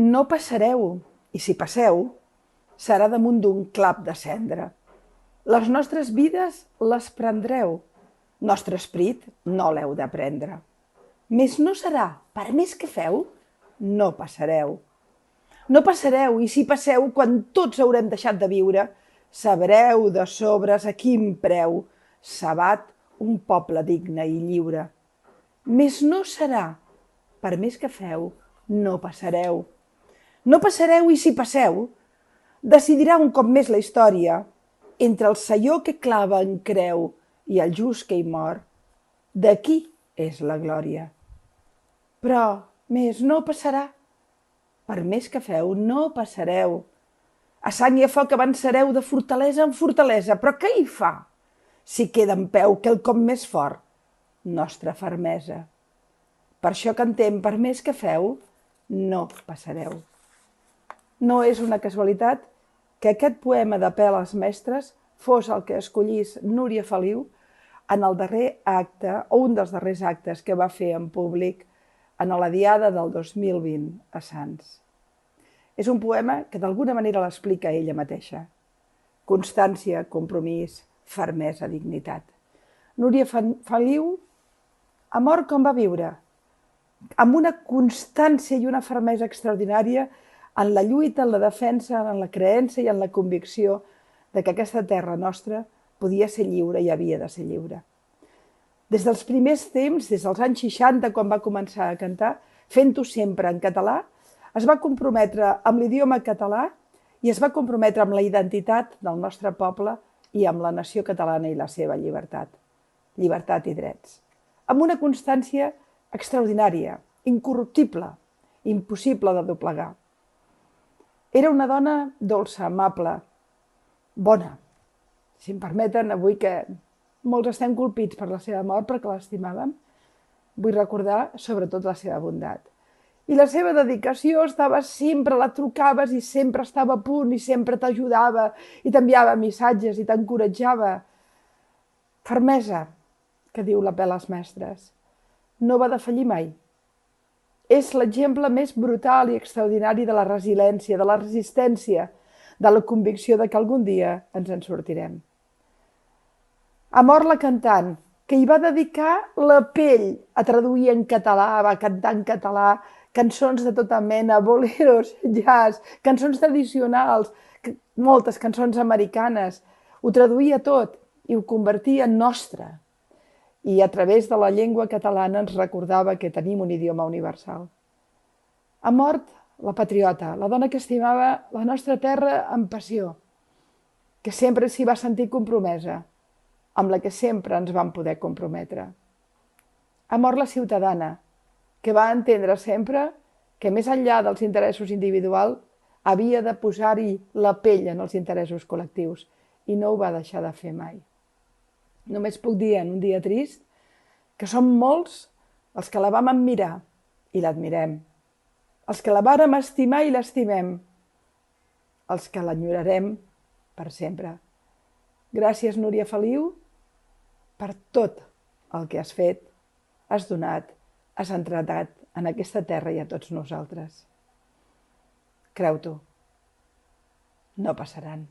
No passareu, i si passeu, serà damunt d'un clap de cendra. Les nostres vides les prendreu, nostre esperit no l'heu de prendre. Més no serà, per més que feu, no passareu. No passareu, i si passeu, quan tots haurem deixat de viure, sabreu de sobres a quin preu s'abat un poble digne i lliure. Més no serà, per més que feu, no passareu. No passareu, i si passeu, decidirà un cop més la història entre el saió que clava en creu i el just que hi mor. D'aquí és la glòria. Però més no passarà. Per més que feu, no passareu. A sang i a foc avançareu de fortalesa en fortalesa, però què hi fa si queda en peu quelcom més fort? Nostra fermesa. Per això cantem, per més que feu, no passareu. No és una casualitat que aquest poema d'apel als mestres fos el que escollís Núria Feliu en el darrer acte, o un dels darrers actes que va fer en públic en la Diada del 2020 a Sants. És un poema que d'alguna manera l'explica ella mateixa. Constància, compromís, fermesa, dignitat. Núria Feliu ha mort com va viure, amb una constància i una fermesa extraordinària en la lluita, en la defensa, en la creença i en la convicció de que aquesta terra nostra podia ser lliure i havia de ser lliure. Des dels primers temps, des dels anys 60, quan va començar a cantar, fent-ho sempre en català, es va comprometre amb l'idioma català i es va comprometre amb la identitat del nostre poble i amb la nació catalana i la seva llibertat. Llibertat i drets. Amb una constància extraordinària, incorruptible, impossible de doblegar. Era una dona dolça, amable, bona. Si em permeten, avui que molts estem colpits per la seva mort perquè l'estimàvem, vull recordar sobretot la seva bondat. I la seva dedicació estava sempre, la trucaves i sempre estava a punt i sempre t'ajudava i t'enviava missatges i t'encoratjava. Fermesa, que diu l'apel als mestres. No va defallir mai. És l'exemple més brutal i extraordinari de la resiliència, de la resistència, de la convicció de que algun dia ens en sortirem. Ha mort la cantant, que hi va dedicar la pell a traduir en català, va cantar en català, cançons de tota mena, boleros, jazz, cançons tradicionals, moltes cançons americanes. Ho traduïa tot i ho convertia en nostre. I a través de la llengua catalana ens recordava que tenim un idioma universal. Ha mort la patriota, la dona que estimava la nostra terra amb passió, que sempre s'hi va sentir compromesa, amb la que sempre ens vam poder comprometre. Ha mort la ciutadana, que va entendre sempre que més enllà dels interessos individuals havia de posar-hi la pell en els interessos col·lectius i no ho va deixar de fer mai. Només puc dir en un dia trist que som molts els que la vam admirar i l'admirem, els que la vàrem estimar i l'estimem, els que l'enyorarem per sempre. Gràcies, Núria Feliu, per tot el que has fet, has donat, has entregat en aquesta terra i a tots nosaltres. Creu-t'ho, no passaran.